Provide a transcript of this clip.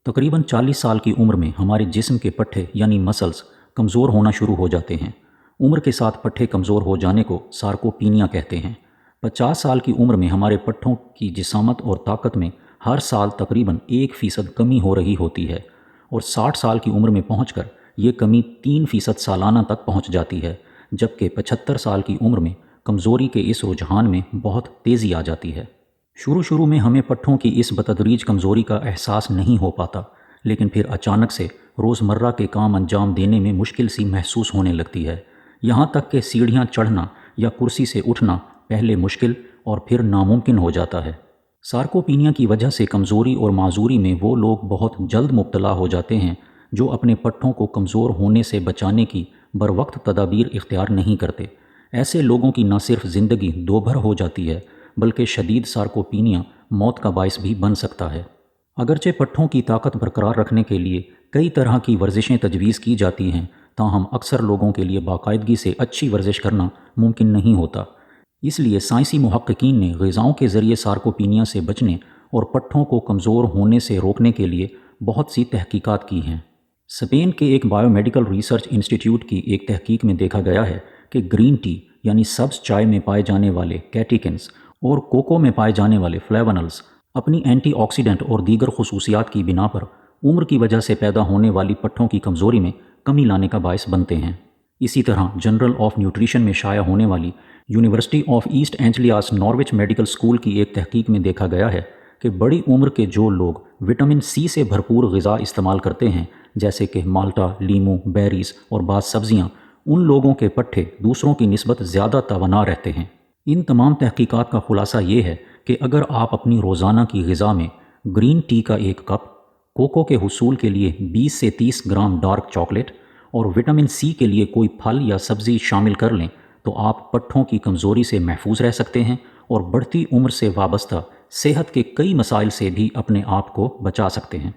तकरीबन 40 साल की उम्र में हमारे जिस्म के पट्ठे यानी मसल्स कमज़ोर होना शुरू हो जाते हैं। उम्र के साथ पट्ठे कमज़ोर हो जाने को सार्कोपीनिया कहते हैं। 50 साल की उम्र में हमारे पट्ठों की जिसामत और ताकत में हर साल तकरीबन 1% कमी हो रही होती है और 60 साल की उम्र में पहुंचकर ये कमी 3% सालाना तक पहुंच जाती है, जबकि 75 साल की उम्र में कमज़ोरी के इस रुझान में बहुत तेज़ी आ जाती है। शुरू शुरू में हमें पट्ठों की इस बतदरीज कमज़ोरी का एहसास नहीं हो पाता, लेकिन फिर अचानक से रोज़मर्रा के काम अंजाम देने में मुश्किल सी महसूस होने लगती है। यहाँ तक कि सीढ़ियाँ चढ़ना या कुर्सी से उठना पहले मुश्किल और फिर नामुमकिन हो जाता है। सार्कोपीनिया की वजह से कमज़ोरी और माजूरी में वो लोग बहुत जल्द मुब्तला हो जाते हैं जो अपने पट्ठों को कमज़ोर होने से बचाने की बरवक्त तदाबीर इख्तियार नहीं करते। ऐसे लोगों की न सिर्फ ज़िंदगी दोभर हो जाती है, बल्कि शदीद सार्कोपीनिया मौत का बायस भी बन सकता है। अगरचे पट्ठों की ताकत बरकरार रखने के लिए कई तरह की वर्जिशें तजवीज़ की जाती हैं, ताहम अक्सर लोगों के लिए बाकायदगी से अच्छी वर्जिश करना मुमकिन नहीं होता। इसलिए साइंसी मुहक्किकीन ने ग़िज़ाओं के ज़रिए सार्कोपीनिया से बचने और पट्ठों को कमज़ोर होने से रोकने के लिए बहुत सी तहकीकात की हैं। स्पेन के एक बायोमेडिकल रिसर्च इंस्टीट्यूट की एक तहकीक में देखा गया है कि ग्रीन टी यानी सब्ज़ चाय में पाए जाने वाले कैटेकिन्स और कोको में पाए जाने वाले फ्लेवोनोल्स अपनी एंटीऑक्सीडेंट और दीगर खसूसियात की बिना पर उम्र की वजह से पैदा होने वाली पट्ठों की कमज़ोरी में कमी लाने का बायस बनते हैं। इसी तरह जर्नल ऑफ न्यूट्रिशन में शाया होने वाली university of East Anglia's Norwich medical school की एक तहकीक में देखा गया है कि बड़ी उम्र के जो लोग विटामिन सी से भरपूर ग़िज़ा इस्तेमाल करते हैं, जैसे कि माल्टा, लीमू, बेरीज और बाज़ सब्ज़ियाँ, उन लोगों के पट्ठे दूसरों की निस्बत ज़्यादा तवाना रहते हैं। इन तमाम तहकीकात का खुलासा ये है कि अगर आप अपनी रोज़ाना की ग़िज़ा में ग्रीन टी का एक कप, कोको के हुसूल के लिए 20 से 30 ग्राम डार्क चॉकलेट और विटामिन सी के लिए कोई फल या सब्ज़ी शामिल कर लें तो आप पट्ठों की कमज़ोरी से महफूज रह सकते हैं और बढ़ती उम्र से वाबस्ता सेहत के कई मसाइल से भी अपने आप को बचा सकते हैं।